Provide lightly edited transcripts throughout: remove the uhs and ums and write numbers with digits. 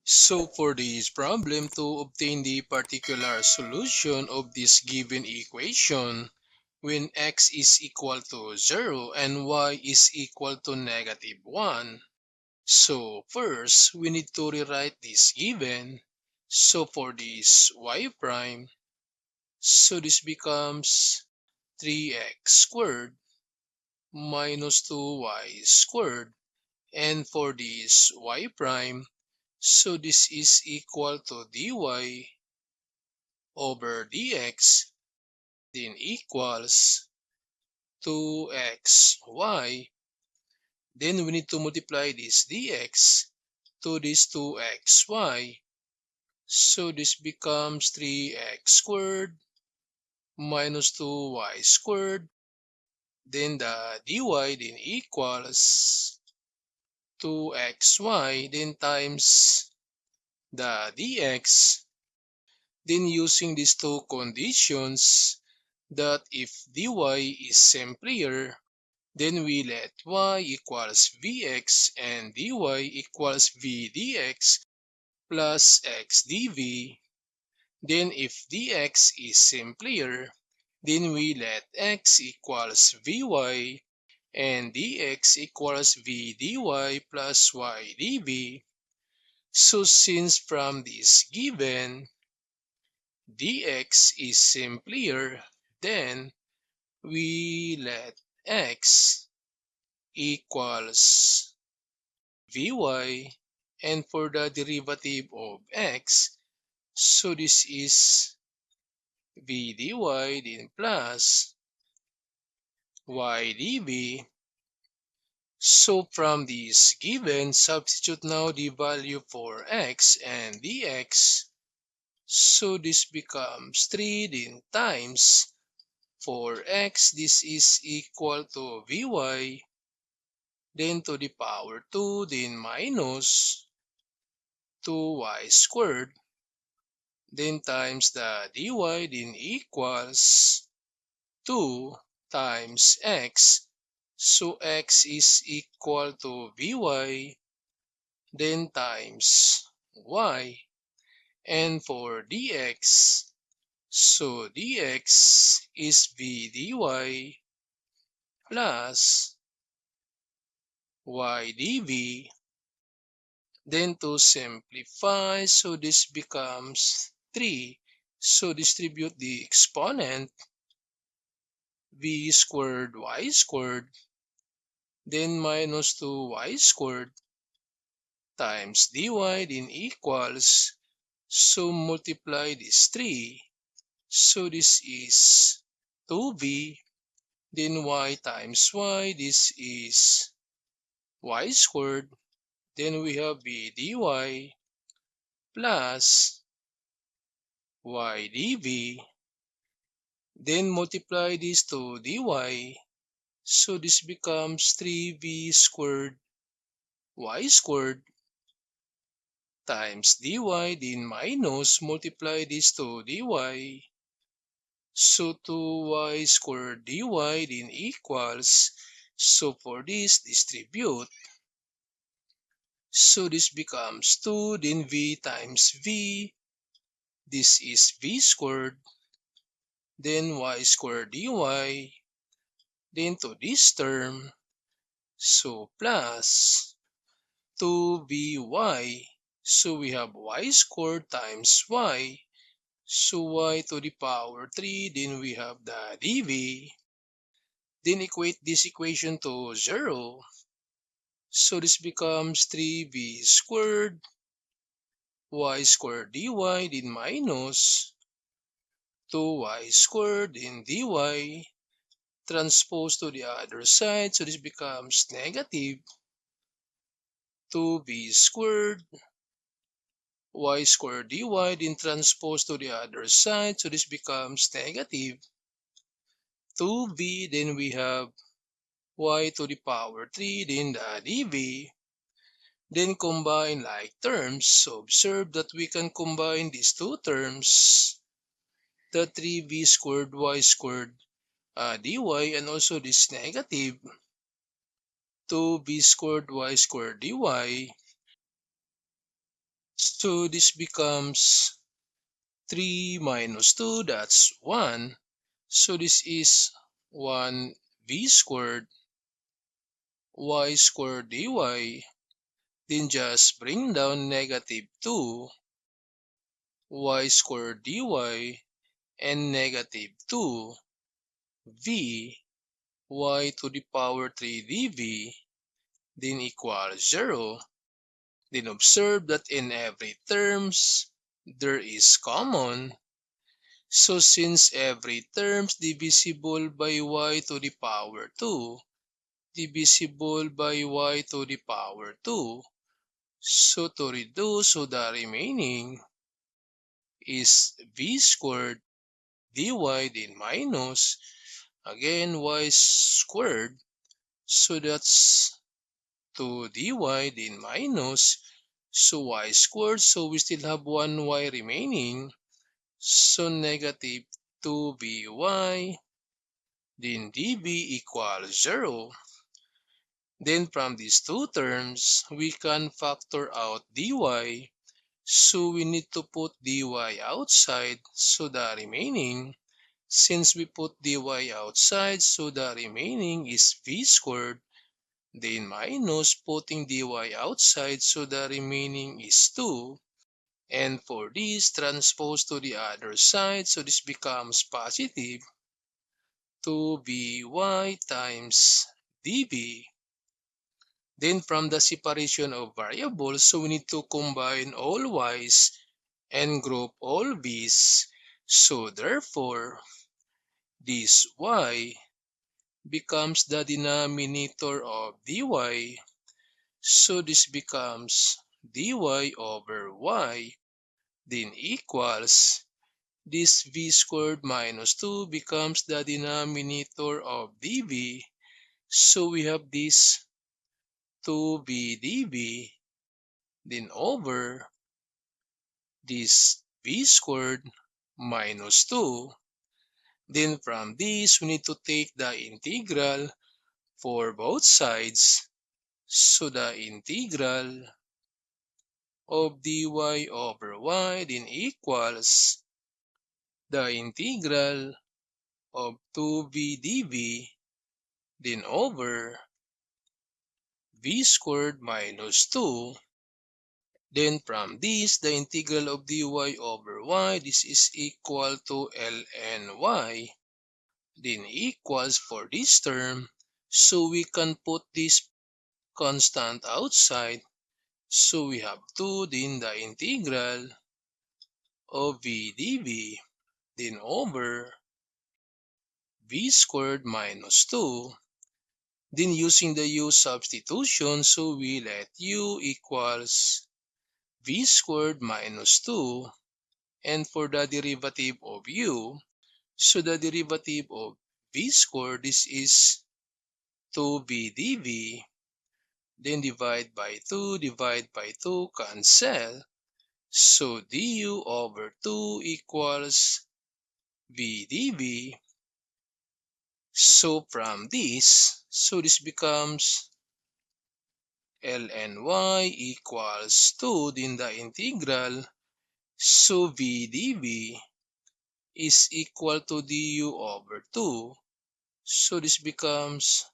So for this problem, to obtain the particular solution of this given equation, when x is equal to 0 and y is equal to -1. So first, we need to rewrite this given. So for this y prime, so this becomes 3x squared minus 2y squared. And for this y prime, so this is equal to dy over dx, then equals 2xy. Then we need to multiply this dx to this 2xy. So this becomes 3x squared minus 2y squared. Then the dy then equals 2xy then times the dx. Then using these two conditions, that if dy is simpler, then we let y equals vx and dy equals v dx plus x dv. Then if dx is simpler, then we let x equals vy and dx equals v dy plus y dv. So since from this given dx is simpler, then we let x equals vy, and for the derivative of x, so this is v dy then plus y dv. So from this given, substitute now the value for x and dx. So this becomes 3 then times for x, this is equal to vy, then to the power 2, then minus 2y squared, then times the dy, then equals 2 times x. So x is equal to vy, then times y. And for dx, so dx is v dy plus y dv. Then to simplify, so this becomes 3. So distribute the exponent, v squared y squared, then minus 2y squared times dy, then equals, so multiply this 3. So this is 2v, then y times y, this is y squared, then we have v dy plus y dv, then multiply this to dy, so this becomes 3v squared y squared times dy, then minus multiply this to dy, so 2y squared dy then equals, so for this distribute, so this becomes 2 then v times v, this is v squared, then y squared dy, then to this term, so plus 2vy, so we have y squared times y, so y to the power 3, then we have the dv. Then equate this equation to 0, so this becomes 3v squared y squared dy, then minus 2y squared then dy, transpose to the other side, so this becomes negative 2v squared y squared dy, then transpose to the other side, so this becomes negative 2v, then we have y to the power 3, then the dv. Then combine like terms, so observe that we can combine these two terms, the 3v squared y squared dy, and also this negative 2v squared y squared dy. So this becomes 3 minus 2, that's 1. So this is 1v squared y squared dy. Then just bring down negative 2 y squared dy and negative 2 v y to the power 3 dv, then equals 0. Then observe that in every terms there is common. So since every terms divisible by y to the power 2, divisible by y to the power 2, so to reduce, so the remaining is v squared dy, then minus, again y squared, so that's 2 dy, then minus, so y squared, so we still have 1y remaining, so negative 2vy, then dv equals 0. Then from these two terms, we can factor out dy, so we need to put dy outside, so the remaining, since we put dy outside, so the remaining is v squared, then minus putting dy outside, so the remaining is 2. And for this, transpose to the other side, so this becomes positive 2vy times dv. Then from the separation of variables, so we need to combine all y's and group all v's. So therefore, this y becomes the denominator of dy. So this becomes dy over y, then equals this v squared minus 2 becomes the denominator of dv. So we have this 2v dv, then over this v squared minus 2. Then from this, we need to take the integral for both sides. So the integral of dy over y then equals the integral of 2v dv then over v squared minus 2. Then from this, the integral of dy over y, this is equal to ln y, then equals for this term. So we can put this constant outside. So we have 2, then the integral of v dv, then over v squared minus 2. Then using the u substitution, so we let u equals v squared minus 2. And for the derivative of u, so the derivative of v squared, this is 2v dv. Then divide by 2, cancel. So du over 2 equals v dv. So from this, so this becomes ln y equals 2, then the integral, so v dv is equal to du over 2. So this becomes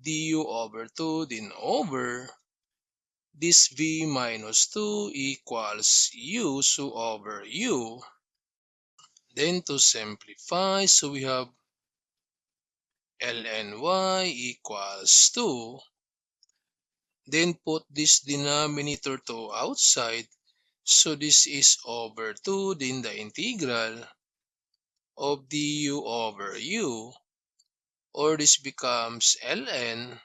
du over 2, then over this v minus 2 equals u, so over u. Then to simplify, so we have ln y equals 2. Then put this denominator to outside. So this is over 2, then the integral of du over u, or this becomes ln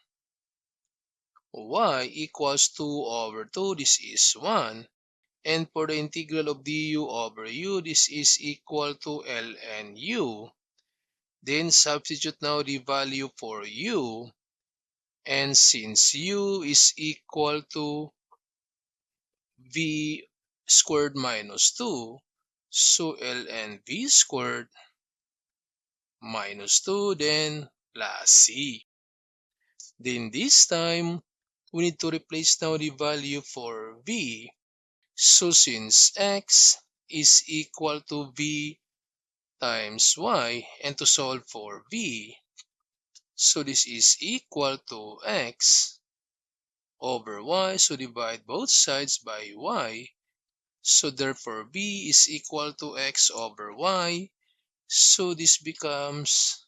y equals 2 over 2, this is 1. And for the integral of du over u, this is equal to ln u. Then substitute now the value for u. And since u is equal to v squared minus 2, so ln v squared minus 2, then plus c. Then this time, we need to replace now the value for v. So since x is equal to v times y, and to solve for v, so this is equal to x over y, so divide both sides by y, so therefore v is equal to x over y, so this becomes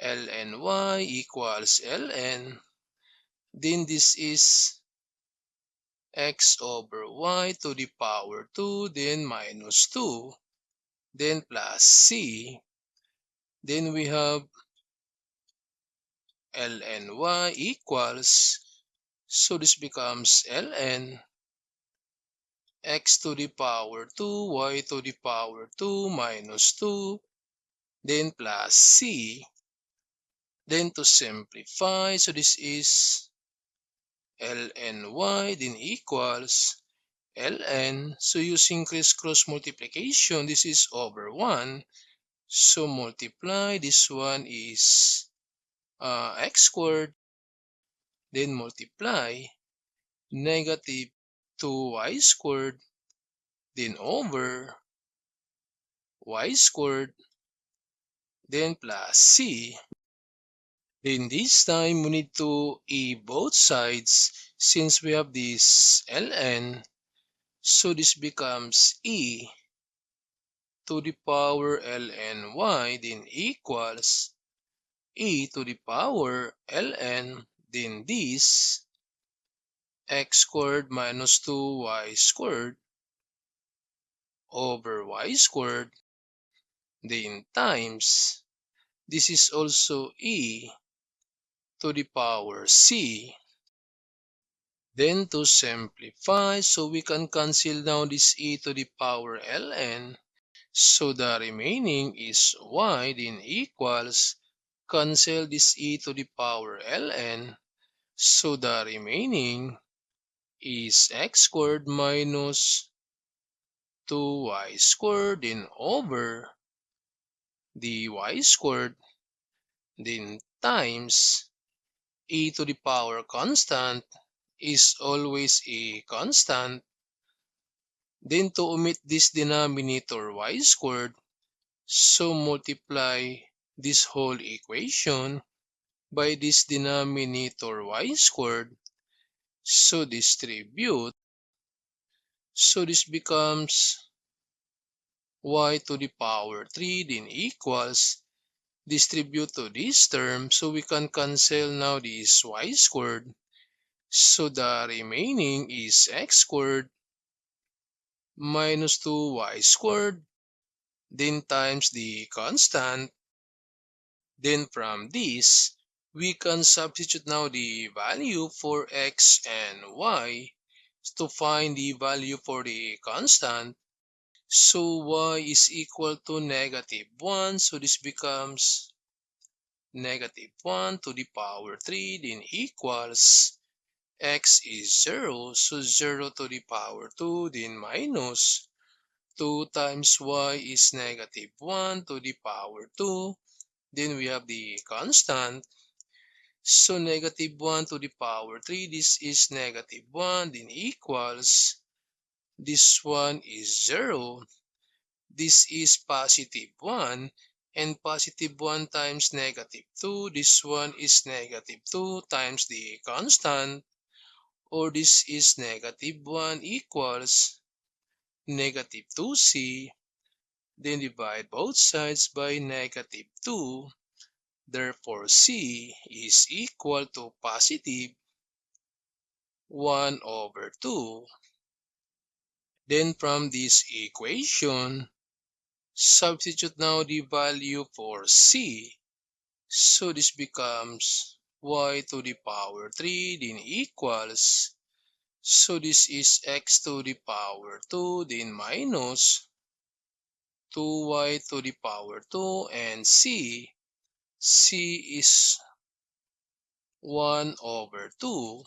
ln y equals ln, then this is x over y to the power 2, then minus 2, then plus c, then we have ln y equals, so this becomes ln x to the power 2, y to the power 2 minus 2, then plus c, then to simplify, so this is ln y then equals ln, so using crisscross multiplication, this is over 1, so multiply, this one is x squared, then multiply negative 2y squared, then over y squared, then plus c. Then this time we need to e both sides since we have this ln, so this becomes e to the power ln y then equals e to the power ln, then this x squared minus 2y squared over y squared, then times, this is also e to the power c. Then to simplify, so we can cancel now this e to the power ln, so the remaining is y then equals, cancel this e to the power ln, so the remaining is x squared minus 2y squared then over the y squared, then times e to the power constant is always a constant, then to omit this denominator y squared, so multiply this whole equation by this denominator y squared, so distribute, so this becomes y to the power 3 then equals, distribute to this term, so we can cancel now this y squared, so the remaining is x squared minus 2y squared, then times the constant, then from this we can substitute now the value for x and y to find the value for the constant, so y is equal to negative 1, so this becomes negative 1 to the power 3 then equals x is 0, so 0 to the power 2 then minus 2 times y is negative 1 to the power 2, then we have the constant, so negative 1 to the power 3, this is negative 1 then equals, this one is 0, this is positive 1, and positive 1 times negative 2, this one is negative 2 times the constant, or this is negative 1 equals negative 2c, then divide both sides by negative 2, therefore c is equal to positive 1 over 2. Then from this equation, substitute now the value for c, so this becomes y to the power 3 then equals, so this is x to the power 2 then minus 2y to the power 2, and c is 1 over 2.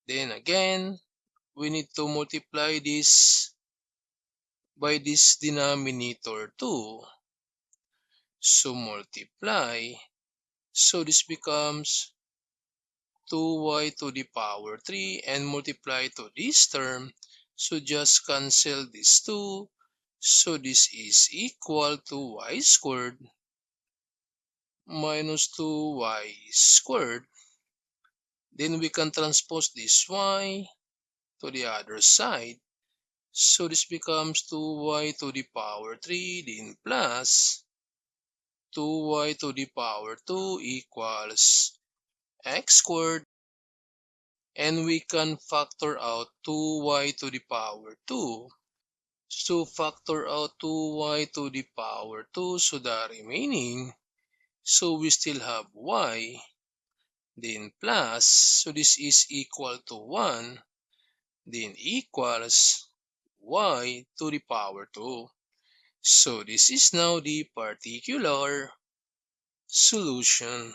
Then again, we need to multiply this by this denominator 2. So multiply. So this becomes 2y to the power 3 and multiply to this term. So just cancel these two. So this is equal to y squared minus 2y squared. Then we can transpose this y to the other side. So this becomes 2y to the power 3 then plus 2y to the power 2 equals x squared. And we can factor out 2y to the power 2. So factor out 2y to the power 2. So the remaining. So we still have y. Then plus. So this is equal to 1. Then equals y to the power 2. So this is now the particular solution.